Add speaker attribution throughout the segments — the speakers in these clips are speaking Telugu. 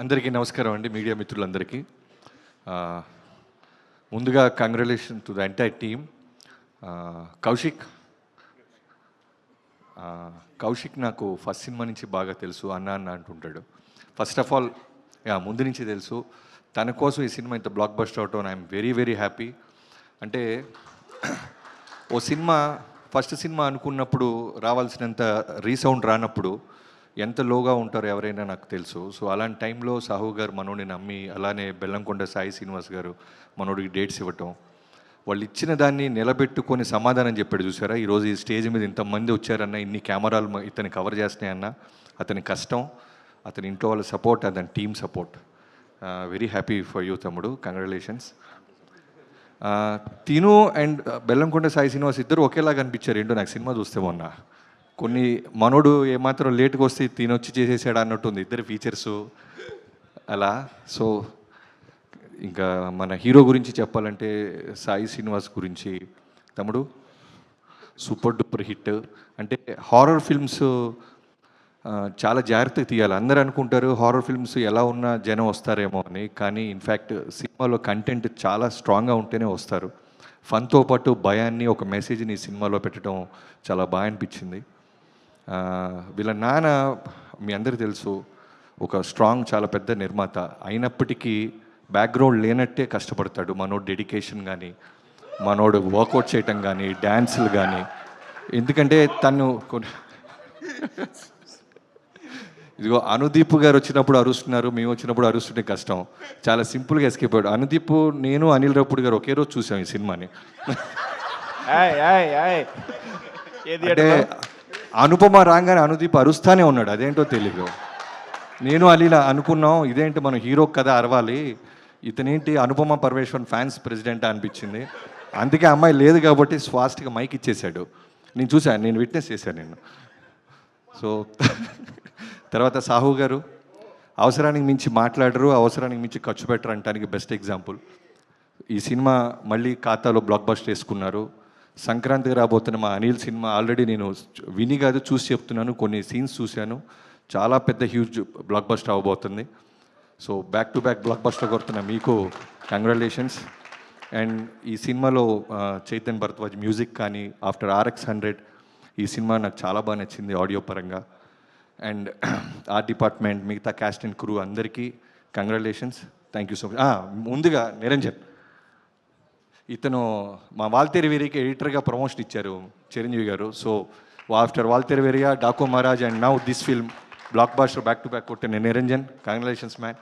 Speaker 1: అందరికీ నమస్కారం అండి, మీడియా మిత్రులందరికీ. ముందుగా congratulation to the entire team. Kaushik నాకు ఫస్ట్ సినిమా నుంచి బాగా తెలుసు, అన్న అన్న అంటుంటాడు. ఫస్ట్ ఆఫ్ ఆల్ ముందు నుంచి తెలుసు. తన కోసం ఈ సినిమా ఇంత బ్లాక్ బస్టర్ అవటం ఐఎమ్ వెరీ వెరీ హ్యాపీ. అంటే ఓ సినిమా ఫస్ట్ సినిమా అనుకున్నప్పుడు రావాల్సినంత రీసౌండ్ రానప్పుడు ఎంత లోగా ఉంటారో ఎవరైనా నాకు తెలుసు. సో అలాంటి టైంలో సాహు గారు మనోడిని నమ్మి, అలానే బెల్లంకొండ సాయి శ్రీనివాస్ గారు మనోడికి డేట్స్ ఇవ్వటం, వాళ్ళు ఇచ్చిన దాన్ని నిలబెట్టుకొని సమాధానం చెప్పాడు. చూసారా, ఈరోజు ఈ స్టేజ్ మీద ఇంతమంది వచ్చారన్న, ఇన్ని కెమెరాలు ఇతన్ని కవర్ చేస్తున్నాయన్న, అతని కష్టం, అతని ఇంట్లో వాళ్ళ సపోర్ట్, అతని team support. Very happy for you తమ్ముడు, కంగ్రాచులేషన్స్. తిను అండ్ బెల్లంకొండ సాయి శ్రీనివాస్ ఇద్దరు ఒకేలాగా అనిపించారు. ఏంటో నాకు సినిమా చూస్తే మొన్న కొన్ని మనోడు ఏమాత్రం లేట్గా వస్తే తినొచ్చి చేసేసాడు అన్నట్టుంది ఇద్దరు ఫీచర్సు అలా. సో ఇంకా మన హీరో గురించి చెప్పాలంటే సాయి శ్రీనివాస్ గురించి, తమ్ముడు సూపర్ డూపర్ హిట్. అంటే హారర్ ఫిల్మ్స్ చాలా జాగ్రత్తగా తీయాలి. అందరూ అనుకుంటారు హారర్ ఫిల్మ్స్ ఎలా ఉన్నా జనం వస్తారేమో అని, కానీ ఇన్ఫ్యాక్ట్ సినిమాలో కంటెంట్ చాలా స్ట్రాంగ్గా ఉంటేనే వస్తారు. ఫన్తో పాటు భయాన్ని, ఒక మెసేజ్ని సినిమాలో పెట్టడం చాలా బాగా అనిపించింది. వీళ్ళ నాన్న మీ అందరికీ తెలుసు, ఒక స్ట్రాంగ్ చాలా పెద్ద నిర్మాత అయినప్పటికీ బ్యాక్గ్రౌండ్ లేనట్టే కష్టపడతాడు. మనోడు డెడికేషన్ కానీ, మనోడు వర్కౌట్ చేయటం కానీ, డ్యాన్సులు కానీ. ఎందుకంటే తను ఇదిగో అనుదీప్ గారు వచ్చినప్పుడు అరుస్తున్నారు, మేము వచ్చినప్పుడు అరుస్తుంటే కష్టం. చాలా సింపుల్గా ఎస్కేప్ అయ్యాడు అనుదీప్. నేను అనిల్ రావుపూడి గారు ఒకే రోజు చూసాం ఈ సినిమాని. అంటే అనుపమ రాగానే అనుదీప్ అరుస్తానే ఉన్నాడు, అదేంటో తెలియదు. నేను అలీలా అనుకున్నాం, ఇదేంటి మనం హీరో కదా అరవాలి, ఇతనేంటి అనుపమ పరమేశ్వరన్ ఫ్యాన్స్ ప్రెసిడెంట్ అనిపించింది. అందుకే అమ్మాయి లేదు కాబట్టి స్వాస్ట్గా మైక్ ఇచ్చేశాడు. నేను చూశాను, నేను విట్నెస్ చేశాను నేను. సో తర్వాత సాహు గారు అవసరానికి మించి మాట్లాడరు, అవసరానికి మించి ఖర్చు పెట్టరు అంటానికి బెస్ట్ ఎగ్జాంపుల్. ఈ సినిమా మళ్ళీ ఖాతాలో బ్లాక్ బస్టర్ వేసుకున్నారు. సంక్రాంతికి రాబోతున్న మా అనిల్ సినిమా ఆల్రెడీ నేను విని కాదు చూసి చెప్తున్నాను, కొన్ని సీన్స్ చూశాను, చాలా పెద్ద హ్యూజ్ బ్లాక్ బస్టర్ అవ్వబోతుంది. So back to back blockbuster కొడుతున్న మీకు కంగ్రాచులేషన్స్. అండ్ ఈ సినిమాలో చైతన్ భరద్వాజ్ మ్యూజిక్ కానీ, ఆఫ్టర్ RX100 ఈ సినిమా నాకు చాలా బాగా నచ్చింది ఆడియో పరంగా. అండ్ ఆర్ట్ డిపార్ట్మెంట్, మిగతా క్యాస్ట్ అండ్ క్రూ అందరికీ congratulations, thank you so much. ముందుగా నిరంజన్, ఇతను మా వాల్తేరు వేరియకి ఎడిటర్గా ప్రమోషన్ ఇచ్చారు Chiranjeevi garu. So after Waltair Veerayya, Daaku Maharaj and now this film blockbuster back to back కొట్టిన నిరంజన్, కంగ్రాచులేషన్స్ మ్యాన్.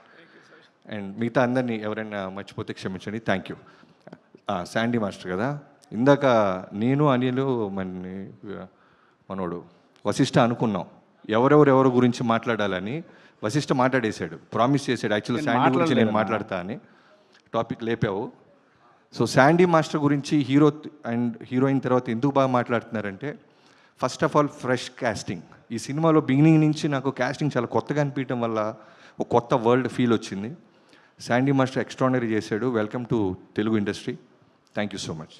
Speaker 1: అండ్ మిగతా అందరినీ ఎవరైనా మర్చిపోతే క్షమించండి, థ్యాంక్ యూ. శాండీ మాస్టర్ కదా, ఇందాక నేను అనిలు మనోడు వశిష్ఠ అనుకున్నాం ఎవరెవరు గురించి మాట్లాడాలని. వశిష్ఠ మాట్లాడేశాడు, ప్రామిస్ చేశాడు యాక్చువల్లీ శాండీ గురించి నేను మాట్లాడతా అని. టాపిక్ లేపావు. సో శాండీ మాస్టర్ గురించి హీరో అండ్ హీరోయిన్ తర్వాత ఎందుకు బాగా మాట్లాడుతున్నారంటే, first of all fresh casting. ఈ సినిమాలో బిగినింగ్ నుంచి నాకు కాస్టింగ్ చాలా కొత్తగా అనిపించడం వల్ల ఒక కొత్త వరల్డ్ ఫీల్ వచ్చింది. శాండీ మాస్టర్ ఎక్స్ట్రాడినరీ చేశాడు. Welcome to Telugu industry, thank you so much.